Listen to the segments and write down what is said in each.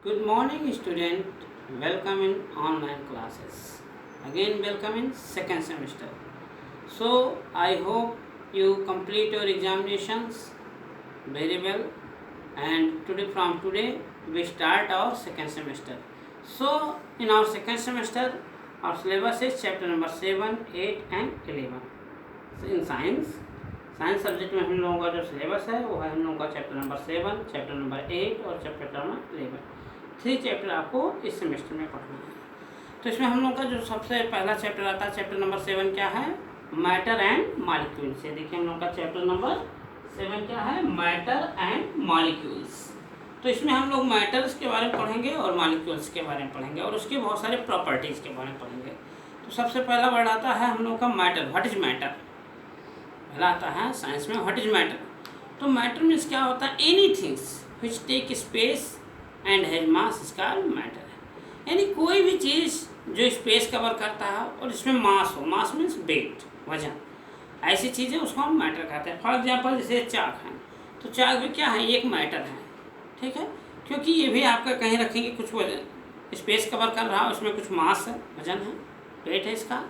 Good morning, student. Welcome in online classes. Again, welcome in second semester. So, I hope you complete your examinations very well. And from today, we start our second semester. So, in our second semester, our syllabus is chapter number 7, 8 and 11. So, in science subject में हम लोगों का जो syllabus है वो है हम लोगों का चैप्टर नंबर 7, चैप्टर नंबर 8 और चैप्टर नंबर 11। 3 चैप्टर आपको इस सेमेस्टर में पढ़ना है। तो इसमें हम लोगों का जो सबसे पहला चैप्टर आता है, चैप्टर नंबर 7 क्या है? Matter and molecules. ये देखिए हम लोगों का चैप्टर नंबर 7 क्या है? Matter and molecules. तो इसमें हम लोग मैटर्स के बारे में पढ़ेंगे और मॉलिक्यूल्स के बारे में पढ़ेंगे और उसके बहुत सारे प्रॉपर्टीज़ के बारे में पढ़ेंगे। तो सबसे पहला वर्ड आता है हम लोगों का मैटर। What is matter? पहला आता है साइंस में व्हाट इज मैटर। तो मैटर मीन्स क्या होता है? Any things which take space and has mass is called matter. यानी कोई भी चीज़ जो स्पेस कवर करता है और इसमें मास हो। मास मीन्स वेट, वजन। ऐसी चीज़ें उसको हम मैटर कहते हैं। फॉर एग्जांपल जैसे चाक है, तो चाक भी क्या है? एक मैटर है, ठीक है, क्योंकि ये भी आपका कहीं रखेंगे कुछ वजन स्पेस कवर कर रहा है, उसमें कुछ मास है, वजन है, वेट है इसका,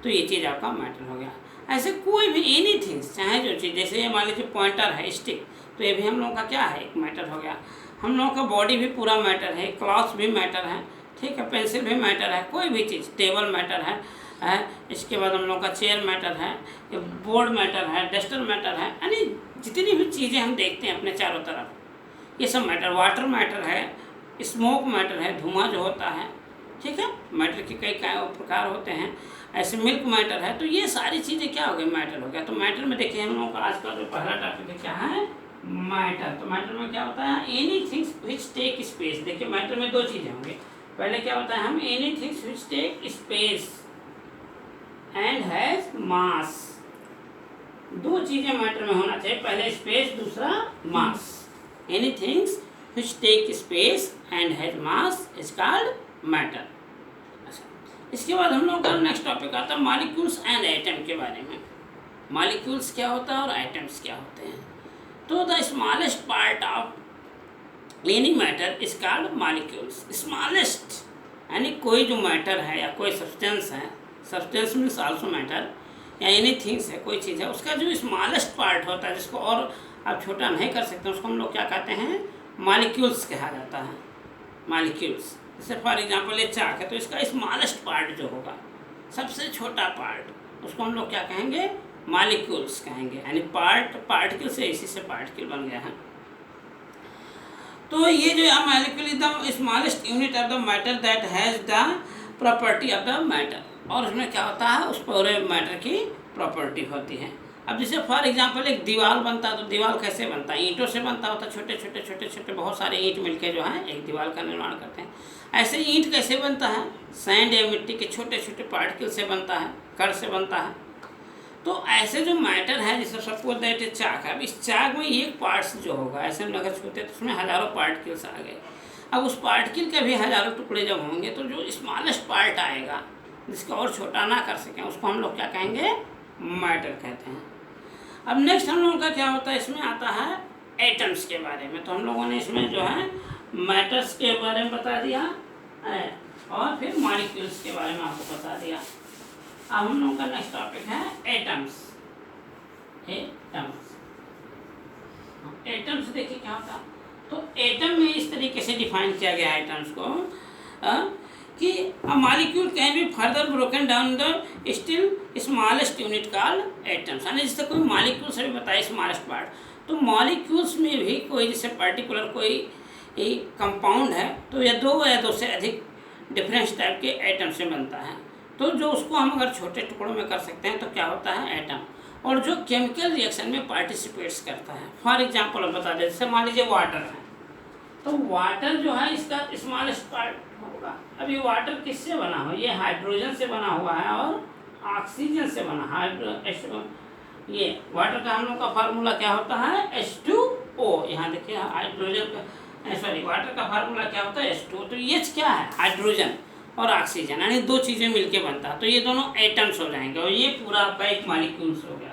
तो ये चीज़ आपका मैटर हो गया। ऐसे कोई भी एनी थिंग्स, चाहे जो चीज़, जैसे ये मान लीजिए पॉइंटर है, स्टिक, तो ये भी हम लोगों का क्या है? एक मैटर हो गया। हम लोगों का बॉडी भी पूरा मैटर है, क्लॉथ भी मैटर है, ठीक है, पेंसिल भी मैटर है, कोई भी चीज़, टेबल मैटर है, इसके बाद हम लोगों का चेयर मैटर है, बोर्ड मैटर है, डस्टर मैटर है, यानी जितनी भी चीज़ें हम देखते हैं अपने चारों तरफ ये सब मैटर। वाटर मैटर है, स्मोक मैटर है, धुआं जो होता है, ठीक है, मैटर के कई प्रकार होते हैं, ऐसे मिल्क मैटर है। तो ये सारी चीज़ें क्या हो गई? मैटर हो गया। तो मैटर में देखिए हम लोगों का आज का जो पहला टॉपिक है क्या है? मैटर। तो मैटर में क्या होता है? Any things which take space. देखिए मैटर में दो चीज़ें होंगी। पहले क्या होता है? हम any things which take space and has mass. दो चीज़ें मैटर में होना चाहिए, पहले स्पेस, दूसरा mass. Any things which take space and has mass is called matter. इसके बाद हम लोग का नेक्स्ट टॉपिक आता है मॉलिक्यूल्स एंड एटम के बारे में। मॉलिक्यूल्स क्या होता है और एटम्स क्या होते हैं? तो the smallest part of any matter is called molecules. Smallest यानी कोई जो मैटर है या कोई सब्सटेंस है, सब्सटेंस मीन्स आल्सो मैटर, या एनी थिंग्स है, कोई चीज़ है, उसका जो स्मॉलेस्ट पार्ट होता है जिसको और आप छोटा नहीं कर सकते, उसको हम लोग क्या कहते हैं? मॉलिक्यूल्स कहा जाता है। मॉलिक्यूल्स। जैसे फॉर एग्जांपल ये चाक है, तो इसका स्मॉलेस्ट पार्ट जो होगा, सबसे छोटा पार्ट, उसको हम लोग क्या कहेंगे? मॉलिक्यूल्स कहेंगे। यानी पार्टिकल से इसी से पार्टिकल बन गया है। तो ये जो है molecule is the smallest unit of the matter that has the property of the matter. और उसमें क्या होता है? उस पूरे मैटर की प्रॉपर्टी होती है। अब जैसे फॉर एग्जांपल एक दीवार बनता है, तो दीवार कैसे बनता है? ईंटों से बनता होता है, छोटे छोटे बहुत सारे ईंट मिलके जो है एक दीवार का निर्माण करते हैं। ऐसे ईंट कैसे बनता है? सैंड या मिट्टी के छोटे छोटे पार्टिकल से बनता है, कण से बनता है। तो ऐसे जो मैटर है, जैसे सपोज दैट ये चाक है, अब इस चाक में एक पार्ट्स जो होगा, ऐसे हम अगर छूते तो उसमें हज़ारों पार्टिकल्स आ गए। अब उस पार्टिकल के भी हज़ारों टुकड़े जब होंगे, तो जो स्मॉलेस्ट पार्ट आएगा जिसका और छोटा ना कर सकें, उसको हम लोग क्या कहेंगे? मैटर कहते हैं। अब नेक्स्ट हम लोगों का क्या होता है? इसमें आता है एटम्स के बारे में। तो हम लोगों ने इसमें जो है मैटर्स के बारे में बता दिया और फिर मॉलिक्यूल्स के बारे में आपको बता दिया। अब हम लोगों का नेक्स्ट टॉपिक है एटम्स। एटम्स देखिए क्या होता है? तो एटम में इस तरीके से डिफाइन किया गया है एटम्स को कि a molecule can be further broken down the still smallest unit called atoms। यानी जैसे कोई मॉलिक्यूल से भी बताया स्मॉलेस्ट पार्ट, तो मॉलिक्यूल्स में भी कोई जैसे पर्टिकुलर कोई कंपाउंड है, तो या दो से अधिक डिफरेंस टाइप के एटम से बनता है। तो जो उसको हम अगर छोटे टुकड़ों में कर सकते हैं तो क्या होता है? एटम। और जो केमिकल रिएक्शन में पार्टिसिपेट्स करता है, फॉर एग्जाम्पल अब बता दें, जैसे मान लीजिए वाटर है, तो वाटर जो है इसका स्मॉलेस्ट पार्ट होगा। अब ये वाटर किससे बना हुआ? ये हाइड्रोजन से बना हुआ है और ऑक्सीजन से बना। ये वाटर का हम लोग का फार्मूला क्या होता है? H2O। यहाँ देखिए हाइड्रोजन का वाटर का फार्मूला क्या होता है? H2O। तो ये क्या है? हाइड्रोजन और ऑक्सीजन, यानी दो चीज़ें मिलके बनता है। तो ये दोनों एटम्स हो जाएंगे और ये पूरा आपका एक मॉलिक्यूल्स हो गया।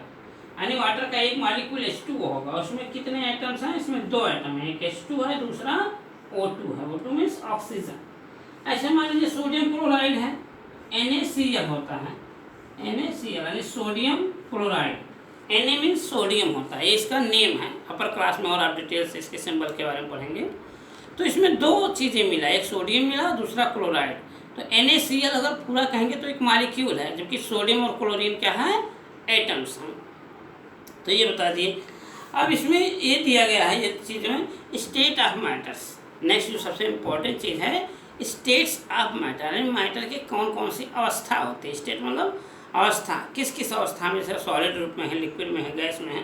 यानी वाटर का एक मॉलिक्यूल H2O होगा, उसमें कितने एटम्स हैं? इसमें दो एटम है, एक H2 है, दूसरा O2 है, O2 मीन्स ऑक्सीजन। ऐसे मान लीजिए सोडियम क्लोराइड है, NaCl होता है, NaCl यानी sodium chloride. Na means sodium होता है, ये इसका नेम है। अपर क्लास में और आप डिटेल से इसके सिंबल के बारे में पढ़ेंगे। तो इसमें दो चीज़ें मिला, एक सोडियम मिला, दूसरा क्लोराइड। तो NaCl अगर पूरा कहेंगे तो एक मॉलिक्यूल है, जबकि सोडियम और क्लोरीन क्या है, एटम्स हैं। तो ये बता दिए। अब इसमें ये दिया गया है, ये चीज़ में स्टेट ऑफ मैटर्स। नेक्स्ट जो सबसे इम्पोर्टेंट चीज़ है, स्टेट्स ऑफ मैटर, यानी मैटर की कौन कौन सी अवस्था होती है। स्टेट मतलब अवस्था, किस किस अवस्था में, जैसे सॉलिड रूप में है, लिक्विड में है, गैस में है।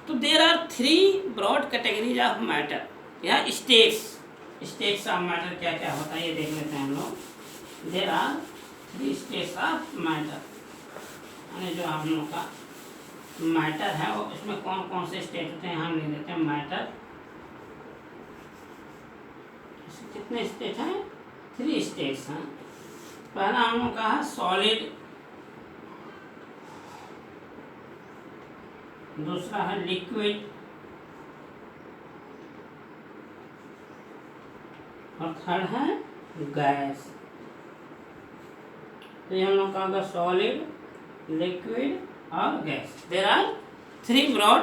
तो there are 3 broad categories of matter, या स्टेट्स ऑफ मैटर क्या क्या होता है ये देख लेते हैं हम लोग। There are 3 states of matter, यानी जो हम लोग का मैटर है वो इसमें कौन कौन से स्टेट होते हैं हम लिख देते हैं। मैटर कितने स्टेट हैं, 3 स्टेट्स हैं। पहला हम लोग का है सॉलिड, दूसरा है लिक्विड, और थर्ड है गैस। तो ये हम लोग का होगा सॉलिड, लिक्विड और gas. There are 3 broad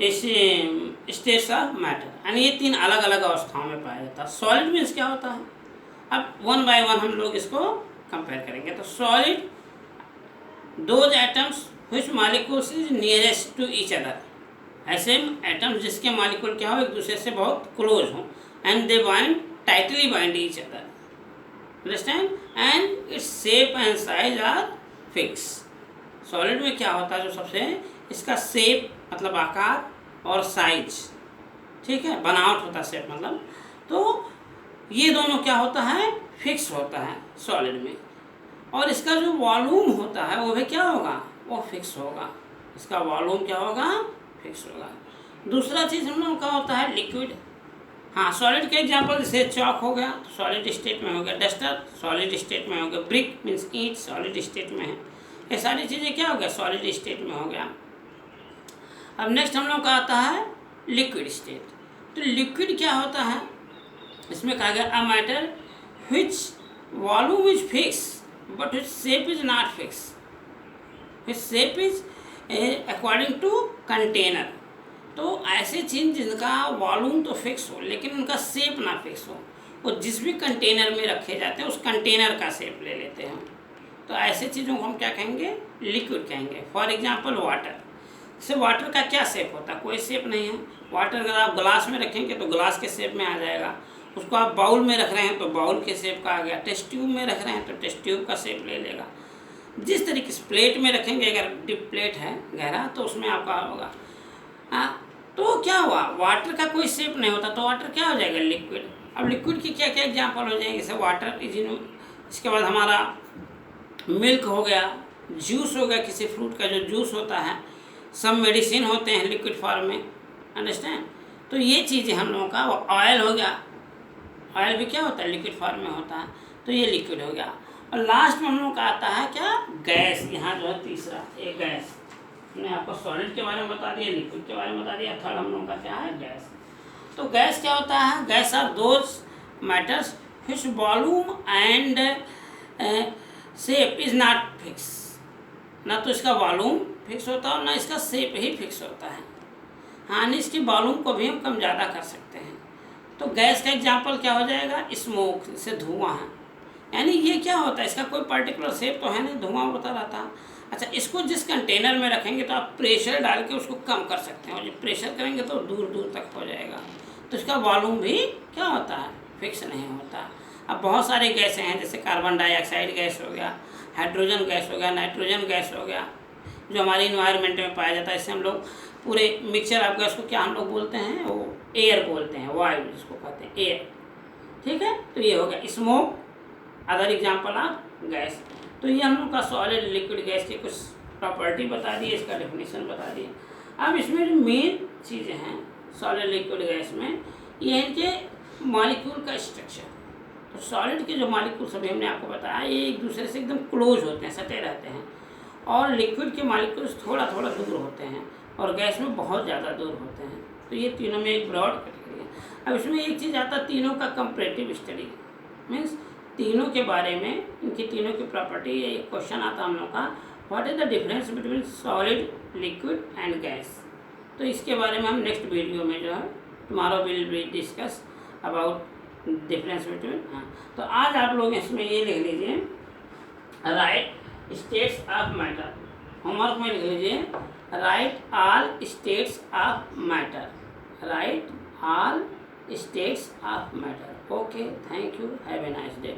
states of matter, यानी ये 3 अलग अलग अवस्थाओं में पाया जाता है। सॉलिड मीन्स क्या होता है, अब 1 बाय 1 हम लोग इसको कंपेयर करेंगे। तो solid, those atoms which molecules is nearest to each other, ऐसे एटम्स जिसके मॉलिक्यूल क्या हो, एक दूसरे से बहुत क्लोज हो, and they bind tightly bind each other, understand, and its shape and size are fix. Solid में क्या होता है, जो सबसे इसका शेप मतलब आकार और साइज, ठीक है, बनावट होता है शेप मतलब, तो ये दोनों क्या होता है, फिक्स होता है सॉलिड में। और इसका जो वॉल्यूम होता है वो भी क्या होगा, वो फिक्स होगा। इसका वॉल्यूम क्या होगा, फिक्स होगा। दूसरा चीज़ हम लोग का होता है लिक्विड। हाँ, सॉलिड के एग्जांपल जैसे चॉक हो गया, सॉलिड स्टेट में हो गया, डस्टर सॉलिड स्टेट में हो गया, ब्रिक मीन्स ईंट सॉलिड स्टेट में है। ये सारी चीज़ें क्या हो गया, सॉलिड स्टेट में हो गया। अब नेक्स्ट हम लोग का आता है लिक्विड स्टेट। तो लिक्विड क्या होता है, इसमें कहा गया a matter which volume is fix but which shape is not fix, which shape is according to container. तो ऐसे चीज़ जिनका वॉल्यूम तो फिक्स हो लेकिन उनका शेप ना फिक्स हो, वो जिस भी कंटेनर में रखे जाते हैं उस कंटेनर का शेप ले लेते हैं। तो ऐसे चीज़ों को हम क्या कहेंगे, लिक्विड कहेंगे। फॉर एग्जांपल वाटर, जैसे वाटर का क्या शेप होता है, कोई शेप नहीं है। वाटर अगर आप ग्लास में रखेंगे तो ग्लास के शेप में आ जाएगा, उसको आप बाउल में रख रहे हैं तो बाउल के शेप का आ गया, टेस्ट ट्यूब में रख रहे हैं तो टेस्ट ट्यूब का शेप ले लेगा। जिस तरीके से प्लेट में रखेंगे, अगर डिप प्लेट है गहरा तो उसमें आपका होगा। हाँ, तो क्या हुआ, वाटर का कोई शेप नहीं होता तो वाटर क्या हो जाएगा, लिक्विड। अब लिक्विड की क्या क्या एग्जाम्पल हो जाएंगे, जैसे वाटर इज इन, इसके बाद हमारा मिल्क हो गया, जूस हो गया, किसी फ्रूट का जो जूस होता है, सब मेडिसिन होते हैं लिक्विड फॉर्म में, अंडरस्टैंड। तो ये चीज़ें हम लोगों का, वो ऑयल हो गया, ऑयल भी क्या होता है, लिक्विड फॉर्म में होता है, तो ये लिक्विड हो गया। और लास्ट में हम लोग का आता है क्या, गैस। यहाँ जो है तीसरा, एक गैस। हमने आपको सॉलिड के बारे में बता दिया, लिक्विड के बारे में बता दिया, थर्ड हम लोगों का क्या है, गैस। तो गैस क्या होता है, gas are those matters which volume and shape is not fix. ना तो इसका वॉल्यूम फिक्स होता है और ना इसका शेप ही फिक्स होता है। हाँ, नहीं, इसकी वॉल्यूम को भी हम कम ज़्यादा कर सकते हैं। तो गैस का एग्जांपल क्या हो जाएगा, स्मोक, जैसे धुआं है, यानी ये क्या होता है, इसका कोई पर्टिकुलर शेप तो है नहीं, धुआं होता रहता है। अच्छा, इसको जिस कंटेनर में रखेंगे तो आप प्रेशर डाल के उसको कम कर सकते हैं, और जब प्रेशर करेंगे तो दूर दूर तक हो जाएगा। तो इसका वॉल्यूम भी क्या होता है, फिक्स नहीं होता। अब बहुत सारे गैसें हैं, जैसे कार्बन डाइऑक्साइड गैस हो गया, हाइड्रोजन गैस हो गया, नाइट्रोजन गैस हो गया, जो हमारे इन्वायरमेंट में पाया जाता है। इससे हम लोग पूरे मिक्सचर ऑफ गैस को क्या हम लोग बोलते हैं, वो एयर बोलते हैं, वायु जिसको कहते हैं, एयर, ठीक है। तो ये हो गया smoke, other example of gas. तो ये हम लोग का सॉलिड लिक्विड गैस की कुछ प्रॉपर्टी बता दी, इसका डेफिनेशन बता दिया। अब इसमें जो मेन चीज़ें हैं सॉलिड लिक्विड गैस में, ये है इनके मॉलिक्यूल का स्ट्रक्चर। तो सॉलिड के जो मॉलिक्यूल सभी हमने आपको बताया, ये एक दूसरे से एकदम क्लोज होते हैं, सटे रहते हैं, और लिक्विड के मॉलिक्यूल्स थोड़ा थोड़ा दूर होते हैं, और गैस में बहुत ज़्यादा दूर होते हैं। तो ये तीनों में एक ब्रॉड कैटेगरी है। अब इसमें एक चीज़ आता है तीनों का कंपैरेटिव स्टडी, मीन्स तीनों के बारे में, इनकी तीनों की प्रॉपर्टी, एक क्वेश्चन आता हम लोग का, what is the difference between solid, liquid and gas. तो इसके बारे में हम नेक्स्ट वीडियो में जो है tomorrow will be discuss about difference between. हाँ, तो आज आप लोग इसमें ये लिख लीजिए, right states of matter. Homework में लिख लीजिए, right all states of matter, right all states of matter. Okay, thank you, have a nice day.